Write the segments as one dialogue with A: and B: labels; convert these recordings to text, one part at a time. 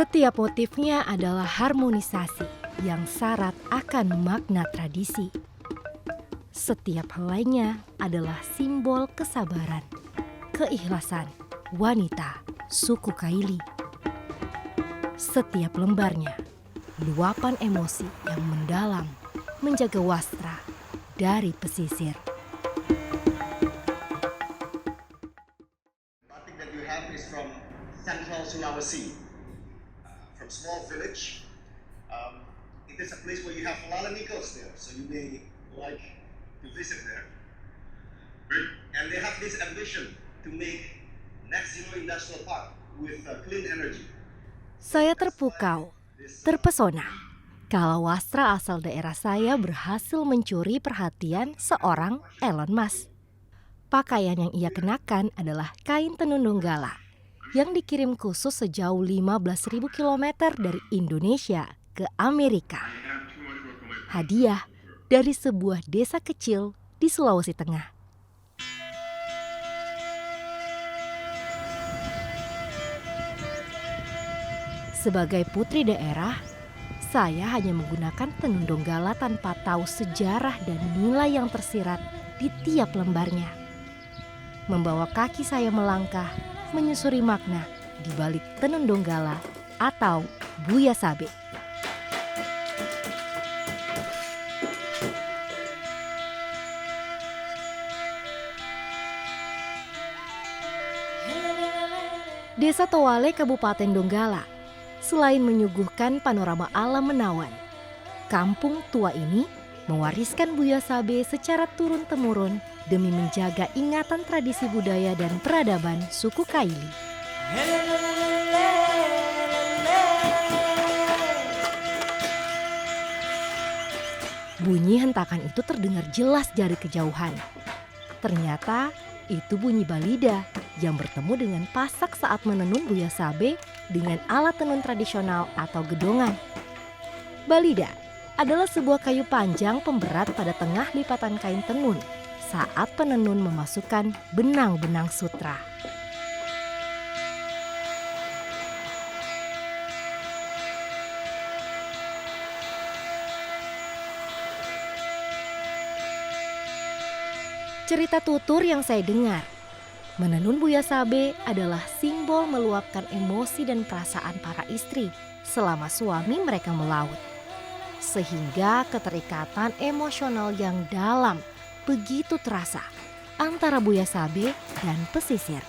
A: Setiap motifnya adalah harmonisasi yang syarat akan makna tradisi. Setiap helainya adalah simbol kesabaran, keikhlasan wanita suku Kaili. Setiap lembarnya, luapan emosi yang mendalam menjaga wastra dari pesisir.
B: Batik that you have is from Central Sulawesi, from small village. It is a place where you have Lalemikos there, so you may like to visit there. And they have this ambition to make net zero industrial park with clean energy.
A: Saya terpukau, terpesona kalau wastra asal daerah saya berhasil mencuri perhatian seorang Elon Musk. Pakaian yang ia kenakan adalah kain tenun Donggala yang dikirim khusus sejauh 15.000 km dari Indonesia ke Amerika. Hadiah dari sebuah desa kecil di Sulawesi Tengah. Sebagai putri daerah, saya hanya menggunakan tenun Donggala tanpa tahu sejarah dan nilai yang tersirat di tiap lembarnya. Membawa kaki saya melangkah, menyusuri makna di balik tenun Donggala atau Buya Sabe. Desa Towale, Kabupaten Donggala, selain menyuguhkan panorama alam menawan, kampung tua ini mewariskan Buya Sabe secara turun-temurun demi menjaga ingatan tradisi budaya dan peradaban suku Kaili. Bunyi hentakan itu terdengar jelas dari kejauhan. Ternyata itu bunyi balida yang bertemu dengan pasak saat menenun Buya Sabe dengan alat tenun tradisional atau gedongan. Balida adalah sebuah kayu panjang pemberat pada tengah lipatan kain tenun saat penenun memasukkan benang-benang sutra. Cerita tutur yang saya dengar, menenun Buya Sabe adalah simbol meluapkan emosi dan perasaan para istri selama suami mereka melaut. Sehingga keterikatan emosional yang dalam begitu terasa antara Buya Sabe dan pesisir.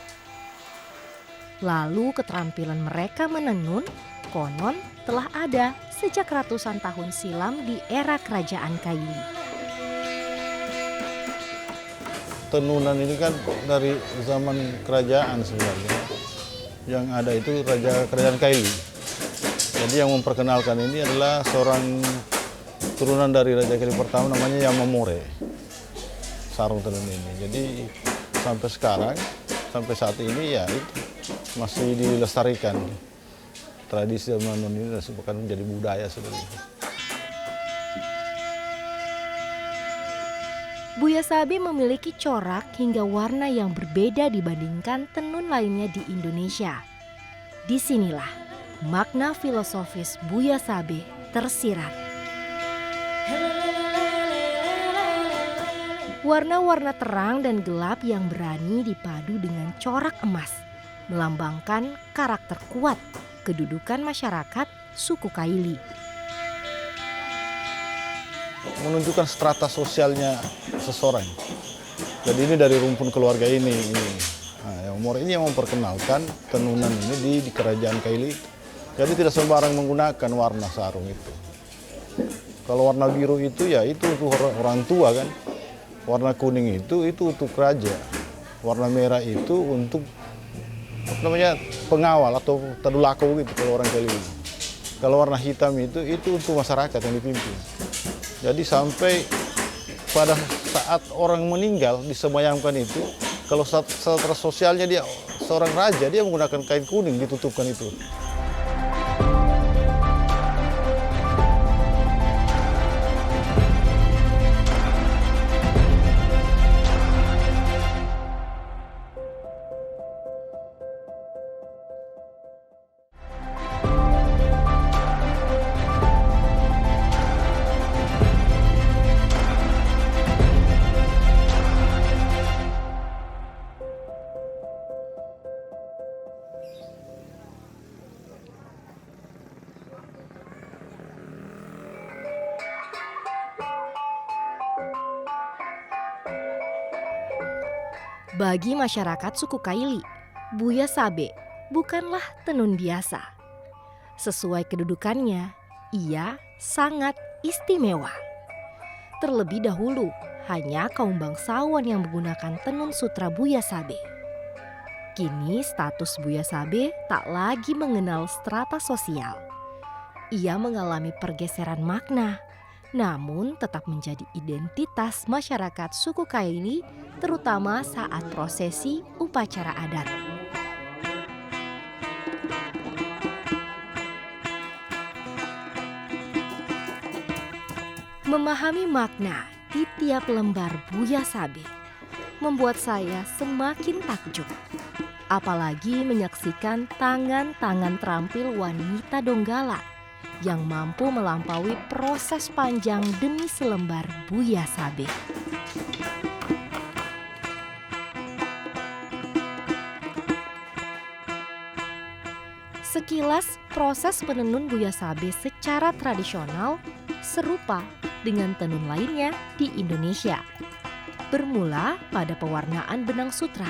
A: Lalu keterampilan mereka menenun konon telah ada sejak ratusan tahun silam di era kerajaan Kaili.
C: Tenunan ini kan dari zaman kerajaan sebenarnya. Yang ada itu kerajaan Kaili. Jadi yang memperkenalkan ini adalah seorang turunan dari Raja Kaili pertama namanya Yamamore. Sarung tenun ini. Jadi sampai sekarang, sampai saat ini ya itu masih dilestarikan. Tradisi menenun ini bukan menjadi budaya sebenarnya.
A: Buya Sabe memiliki corak hingga warna yang berbeda dibandingkan tenun lainnya di Indonesia. Disinilah makna filosofis Buya Sabe tersirat. Warna-warna terang dan gelap yang berani dipadu dengan corak emas, melambangkan karakter kuat kedudukan masyarakat suku Kaili.
C: Menunjukkan strata sosialnya seseorang. Jadi ini dari rumpun keluarga ini. Nah, yang umur ini yang memperkenalkan tenunan ini di kerajaan Kaili. Jadi tidak sembarang menggunakan warna sarung itu. Kalau warna biru itu ya itu untuk orang tua kan. Warna kuning itu untuk raja. Warna merah itu untuk pengawal atau tadulako gitu kalau orang Kaili. Kalau warna hitam itu untuk masyarakat yang dipimpin. Jadi sampai pada saat orang meninggal disemayamkan itu, kalau strata sosialnya dia seorang raja, dia menggunakan kain kuning ditutupkan itu.
A: Bagi masyarakat suku Kaili, Buya Sabe bukanlah tenun biasa. Sesuai kedudukannya, ia sangat istimewa. Terlebih dahulu, hanya kaum bangsawan yang menggunakan tenun sutra Buya Sabe. Kini status Buya Sabe tak lagi mengenal strata sosial. Ia mengalami pergeseran makna, namun tetap menjadi identitas masyarakat suku Kaili, terutama saat prosesi upacara adat. Memahami makna di tiap lembar Buya Sabe membuat saya semakin takjub. Apalagi menyaksikan tangan-tangan terampil wanita Donggala yang mampu melampaui proses panjang demi selembar Buya Sabe. Sekilas proses penenun Buya Sabe secara tradisional serupa dengan tenun lainnya di Indonesia. Bermula pada pewarnaan benang sutra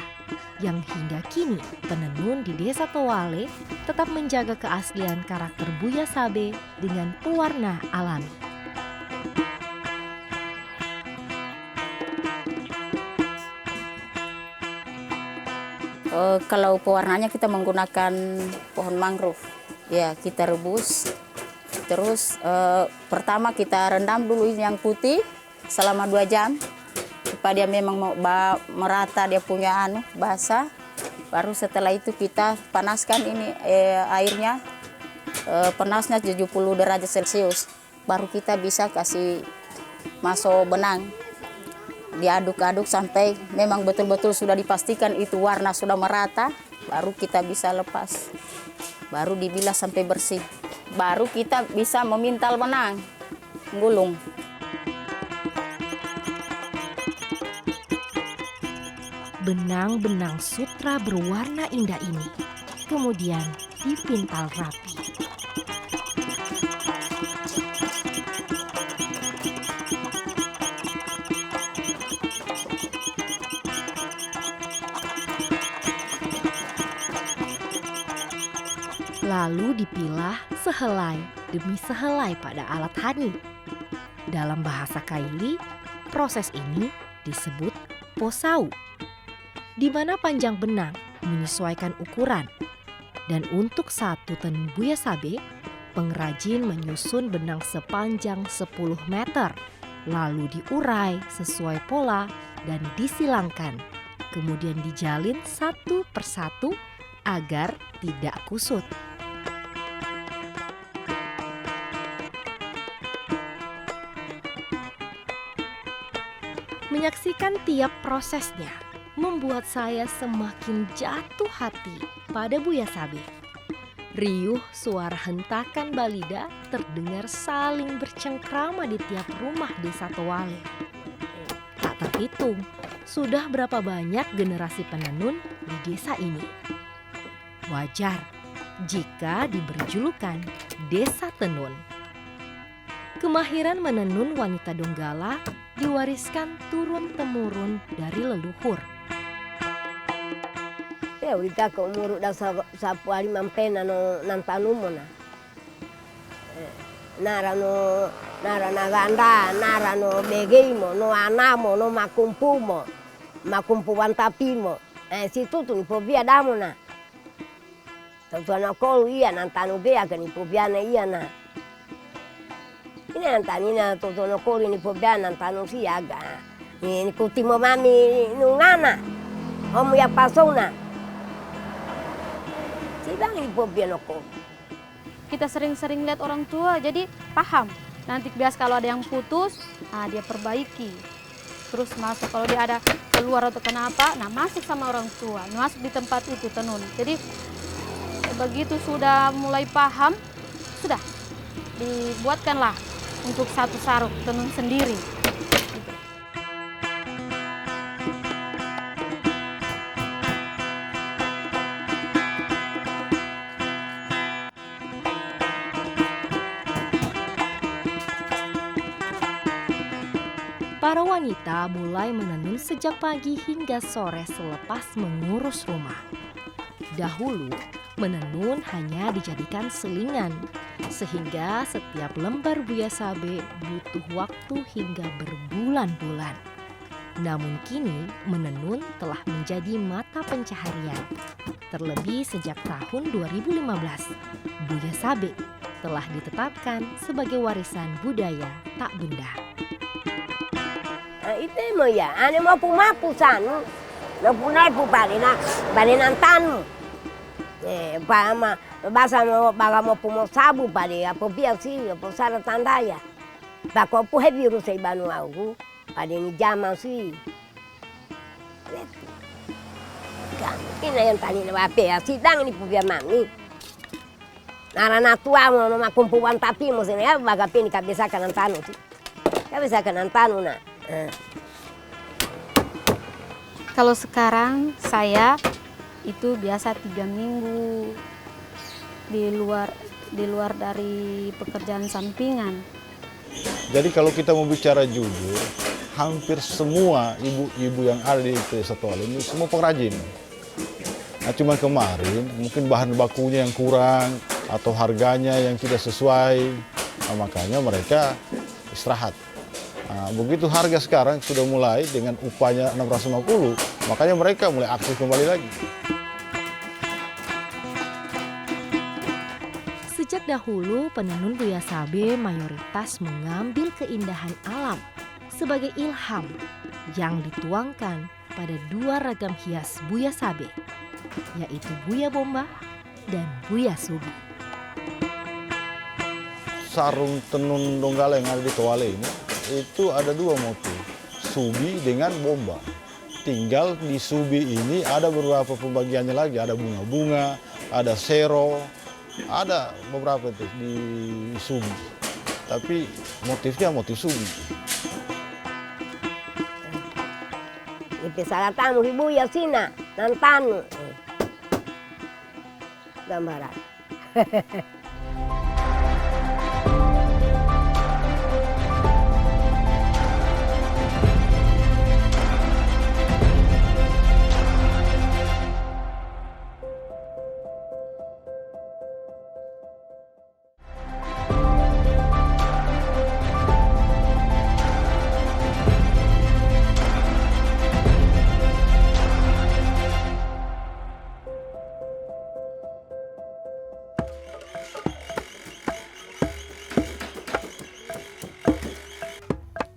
A: yang hingga kini penenun di Desa Towale tetap menjaga keaslian karakter Buya Sabe dengan pewarna alami.
D: Kalau pewarnanya kita menggunakan pohon mangrove. Ya, kita rebus. Terus pertama kita rendam dulu yang putih selama 2 jam. Supaya dia memang merata dia punya basah. Baru setelah itu kita panaskan ini airnya. Panasnya 70 derajat Celcius. Baru kita bisa kasih masuk benang. Diaduk-aduk sampai memang betul-betul sudah dipastikan itu warna sudah merata, baru kita bisa lepas. Baru dibilas sampai bersih. Baru kita bisa memintal benang, gulung.
A: Benang-benang sutra berwarna indah ini kemudian dipintal rapi. Lalu dipilah sehelai demi sehelai pada alat hani. Dalam bahasa Kaili, proses ini disebut posau, di mana panjang benang menyesuaikan ukuran. Dan untuk satu tenun Buya Sabe, pengrajin menyusun benang sepanjang 10 meter, lalu diurai sesuai pola dan disilangkan. Kemudian dijalin satu persatu agar tidak kusut. Menyaksikan tiap prosesnya membuat saya semakin jatuh hati pada Buya Sabe. Riuh suara hentakan balida terdengar saling bercengkrama di tiap rumah Desa Towale. Tak terhitung sudah berapa banyak generasi penenun di desa ini. Wajar jika diberi julukan Desa Tenun. Kemahiran menenun wanita Donggala diwariskan turun-temurun dari leluhur.
E: Ya, ulita ko umuro daw sa puali mampena no nantanumo na. Nara naganda, nara no begay mo, no anamo, no makumpuan tapi mo. Situ tu ni pobia damo na. Tuan ako iya nantanu bea kan ni pobia na iya na. Ini nantanina tuan ako ni pobia nantanu siaga. Ni kutimo mami nungana. Omu ya pasong na.
F: Kita sering-sering lihat orang tua, jadi paham. Nanti biasa kalau ada yang putus, dia perbaiki. Terus masuk, kalau dia ada keluar atau kenapa, masuk sama orang tua, masuk di tempat itu tenun. Jadi begitu sudah mulai paham, sudah dibuatkanlah untuk satu sarung tenun sendiri.
A: Para wanita mulai menenun sejak pagi hingga sore selepas mengurus rumah. Dahulu, menenun hanya dijadikan selingan, sehingga setiap lembar buya sabe butuh waktu hingga berbulan-bulan. Namun kini menenun telah menjadi mata pencaharian. Terlebih sejak tahun 2015, buya sabe telah ditetapkan sebagai warisan budaya tak benda.
E: Itu mo ya, ane mau pumapu sanu, na punai pu barinan tanu. Basa mo baga mo pumo sabu pare apo biasi apo sara tandaya. Bako pu hebiru sei banu au, pare ni jama si. Kan, ina yang tani na wape sidang ni pu bia mami. Narana tua mo no makumpuan tapi mo sini ya baga pini kabisa kanan tanu si. Kabisa kanan tanu na.
F: Kalau sekarang saya itu biasa 3 minggu di luar dari pekerjaan sampingan.
C: Jadi kalau kita mau bicara jujur, hampir semua ibu-ibu yang ada di Desa Toale ini semua pengrajin. Nah, cuma kemarin mungkin bahan bakunya yang kurang atau harganya yang tidak sesuai, nah, makanya mereka istirahat. Nah, begitu harga sekarang sudah mulai dengan upahnya 650, makanya mereka mulai aktif kembali lagi.
A: Sejak dahulu penenun buya sabe mayoritas mengambil keindahan alam sebagai ilham yang dituangkan pada 2 ragam hias buya sabe, yaitu buya bomba dan buya subi.
C: Sarung tenun Donggala yang ada di Toale ini itu ada 2 motif, subi dengan bomba. Tinggal di subi ini ada beberapa pembagiannya lagi, ada bunga-bunga, ada sero, ada beberapa itu di subi. Tapi motifnya motif subi.
E: Itu salah tanu ibu ya sina nantanu. Gambaran.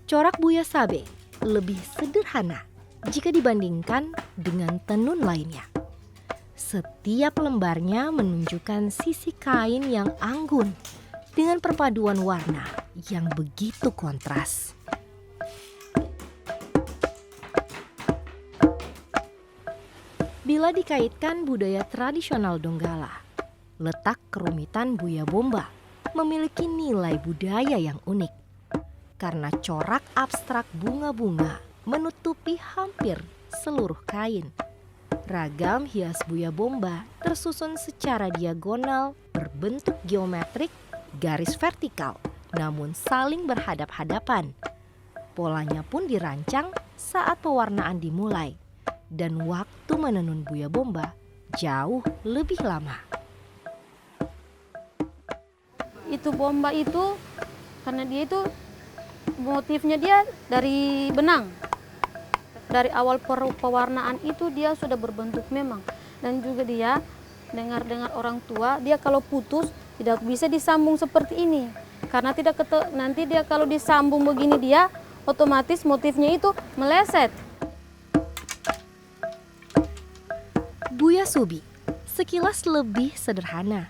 A: Corak buya sabe lebih sederhana jika dibandingkan dengan tenun lainnya. Setiap lembarnya menunjukkan sisi kain yang anggun dengan perpaduan warna yang begitu kontras. Bila dikaitkan budaya tradisional Donggala, letak kerumitan buya bomba memiliki nilai budaya yang unik. Karena corak abstrak bunga-bunga menutupi hampir seluruh kain. Ragam hias buya bomba tersusun secara diagonal berbentuk geometrik, garis vertikal, namun saling berhadap-hadapan. Polanya pun dirancang saat pewarnaan dimulai, dan waktu menenun buya bomba jauh lebih lama.
F: Itu bomba itu karena dia itu motifnya dia dari benang. Dari awal pewarnaan itu dia sudah berbentuk memang. Dan juga dia dengar orang tua, dia kalau putus tidak bisa disambung seperti ini. Karena nanti dia kalau disambung begini dia otomatis motifnya itu meleset.
A: Buya subi sekilas lebih sederhana.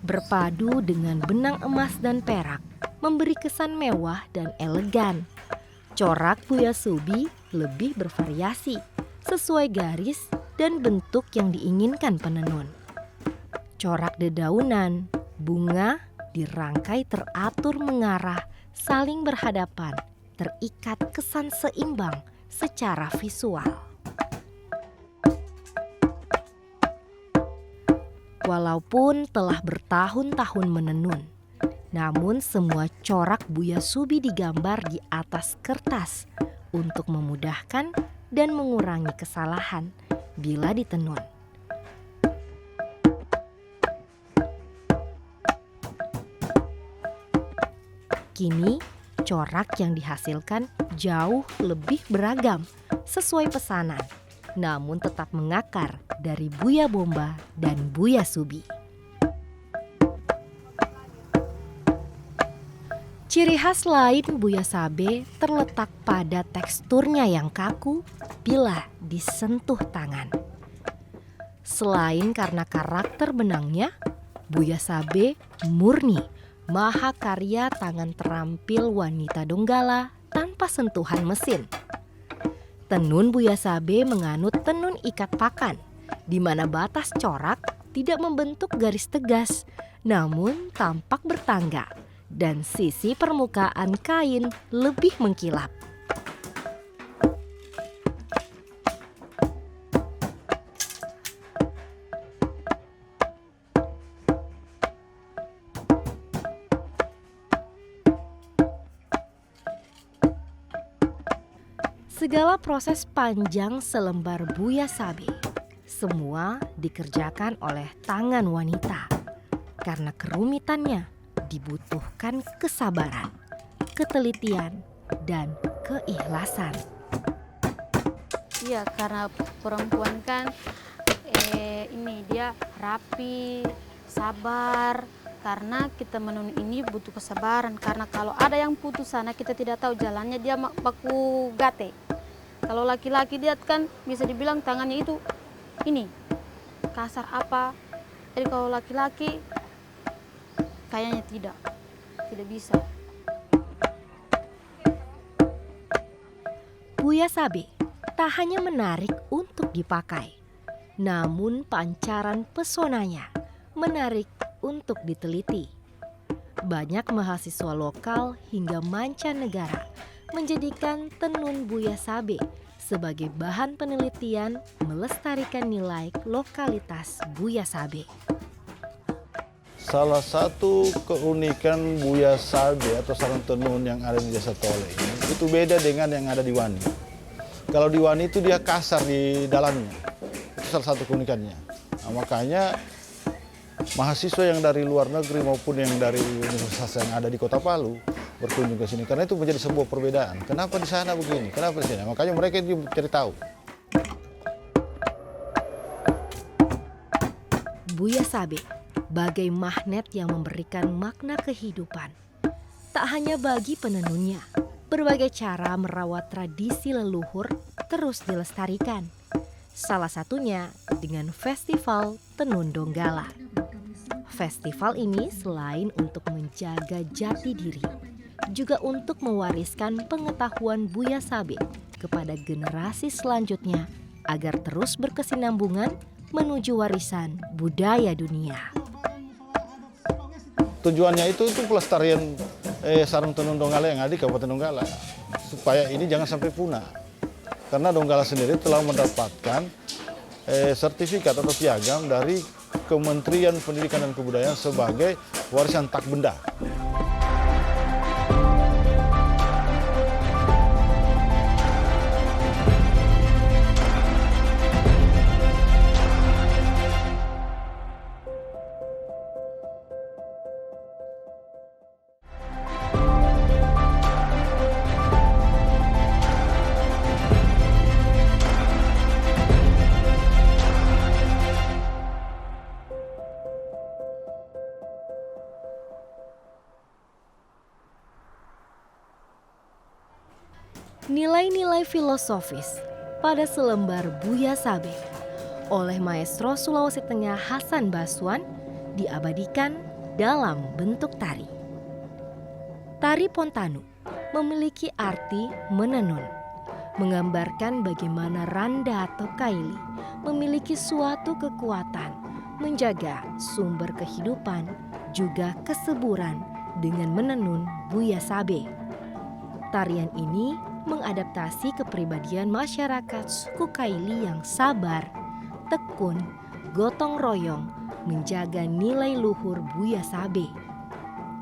A: Berpadu dengan benang emas dan perak memberi kesan mewah dan elegan. Corak buya subi lebih bervariasi sesuai garis dan bentuk yang diinginkan penenun. Corak dedaunan, bunga dirangkai teratur mengarah, saling berhadapan, terikat kesan seimbang secara visual. Walaupun telah bertahun-tahun menenun, namun semua corak buya subi digambar di atas kertas untuk memudahkan dan mengurangi kesalahan bila ditenun. Kini, corak yang dihasilkan jauh lebih beragam sesuai pesanan, namun tetap mengakar dari Buya Bomba dan Buya Subi. Ciri khas lain Buya Sabe terletak pada teksturnya yang kaku bila disentuh tangan. Selain karena karakter benangnya, Buya Sabe murni mahakarya tangan terampil wanita Donggala tanpa sentuhan mesin. Tenun Buya Sabe menganut tenun ikat pakan, di mana batas corak tidak membentuk garis tegas, namun tampak bertangga dan sisi permukaan kain lebih mengkilap. Segala proses panjang selembar Buya Sabe, semua dikerjakan oleh tangan wanita. Karena kerumitannya dibutuhkan kesabaran, ketelitian, dan keikhlasan.
F: Iya, karena perempuan kan ini dia rapi, sabar. Karena kita menenun ini butuh kesabaran. Karena kalau ada yang putus sana kita tidak tahu jalannya, dia baku gate. Kalau laki-laki dia kan bisa dibilang tangannya itu ini kasar apa. Jadi kalau laki-laki kayaknya tidak bisa.
A: Buya Sabe tak hanya menarik untuk dipakai, namun pancaran pesonanya menarik untuk diteliti. Banyak mahasiswa lokal hingga mancanegara menjadikan tenun Buya Sabe sebagai bahan penelitian melestarikan nilai lokalitas Buya Sabe.
C: Salah satu keunikan Buya Sabe atau sarung tenun yang ada di Desa Tole ini itu beda dengan yang ada di Wani. Kalau di Wani itu dia kasar di dalamnya, itu salah satu keunikannya. Nah, makanya mahasiswa yang dari luar negeri maupun yang dari universitas yang ada di Kota Palu berkunjung ke sini karena itu menjadi sebuah perbedaan. Kenapa di sana begini? Kenapa di sini? Makanya mereka itu cari tahu.
A: Buya Sabe bagai magnet yang memberikan makna kehidupan. Tak hanya bagi penenunnya, berbagai cara merawat tradisi leluhur terus dilestarikan. Salah satunya dengan Festival Tenun Donggala. Festival ini selain untuk menjaga jati diri, juga untuk mewariskan pengetahuan Buya Sabe kepada generasi selanjutnya agar terus berkesinambungan menuju warisan budaya dunia.
C: Tujuannya itu untuk pelestarian sarung tenun Donggala yang ada di Kabupaten Donggala, supaya ini jangan sampai punah. Karena Donggala sendiri telah mendapatkan sertifikat atau piagam dari Kementerian Pendidikan dan Kebudayaan sebagai warisan tak benda.
A: Nilai-nilai filosofis pada selembar Buya Sabe oleh maestro Sulawesi Tengah Hasan Baswan diabadikan dalam bentuk tari. Tari Pontanu memiliki arti menenun, menggambarkan bagaimana randa atau kaili memiliki suatu kekuatan, menjaga sumber kehidupan, juga kesuburan dengan menenun Buya Sabe. Tarian ini mengadaptasi kepribadian masyarakat suku Kaili yang sabar, tekun, gotong royong, menjaga nilai luhur Buya Sabe.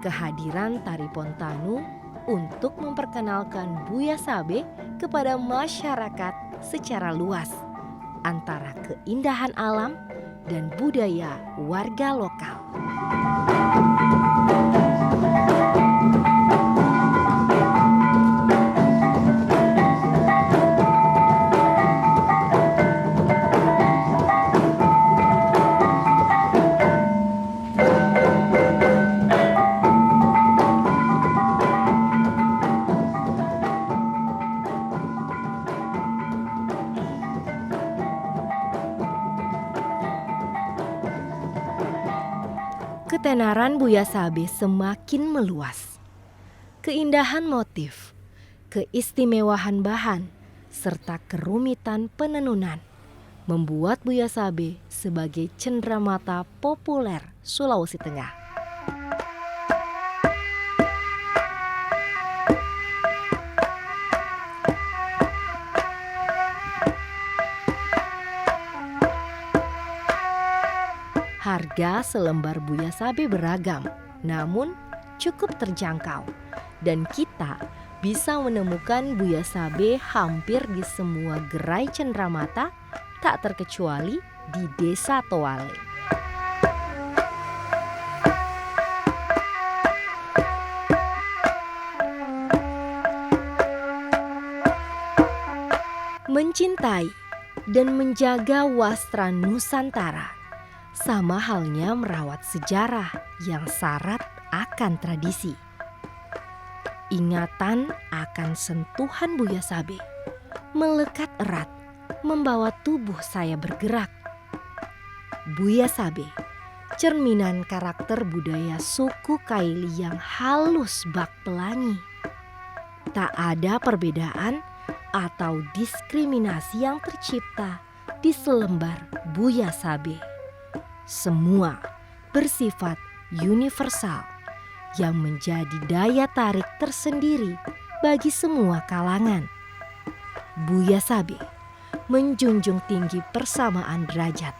A: Kehadiran tari Pontanu untuk memperkenalkan Buya Sabe kepada masyarakat secara luas antara keindahan alam dan budaya warga lokal. Ketenaran Buya Sabe semakin meluas. Keindahan motif, keistimewaan bahan, serta kerumitan penenunan membuat Buya Sabe sebagai cenderamata populer Sulawesi Tengah. Harga selembar Buya Sabe beragam, namun cukup terjangkau. Dan kita bisa menemukan Buya Sabe hampir di semua gerai cenderamata, tak terkecuali di Desa Toale. Mencintai dan menjaga wastra Nusantara sama halnya merawat sejarah yang syarat akan tradisi. Ingatan akan sentuhan Buya Sabe melekat erat, membawa tubuh saya bergerak. Buya Sabe, cerminan karakter budaya suku Kaili yang halus bak pelangi. Tak ada perbedaan atau diskriminasi yang tercipta di selembar Buya Sabe. Semua bersifat universal yang menjadi daya tarik tersendiri bagi semua kalangan. Buya Sabe menjunjung tinggi persamaan derajat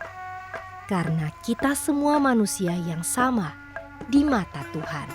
A: karena kita semua manusia yang sama di mata Tuhan.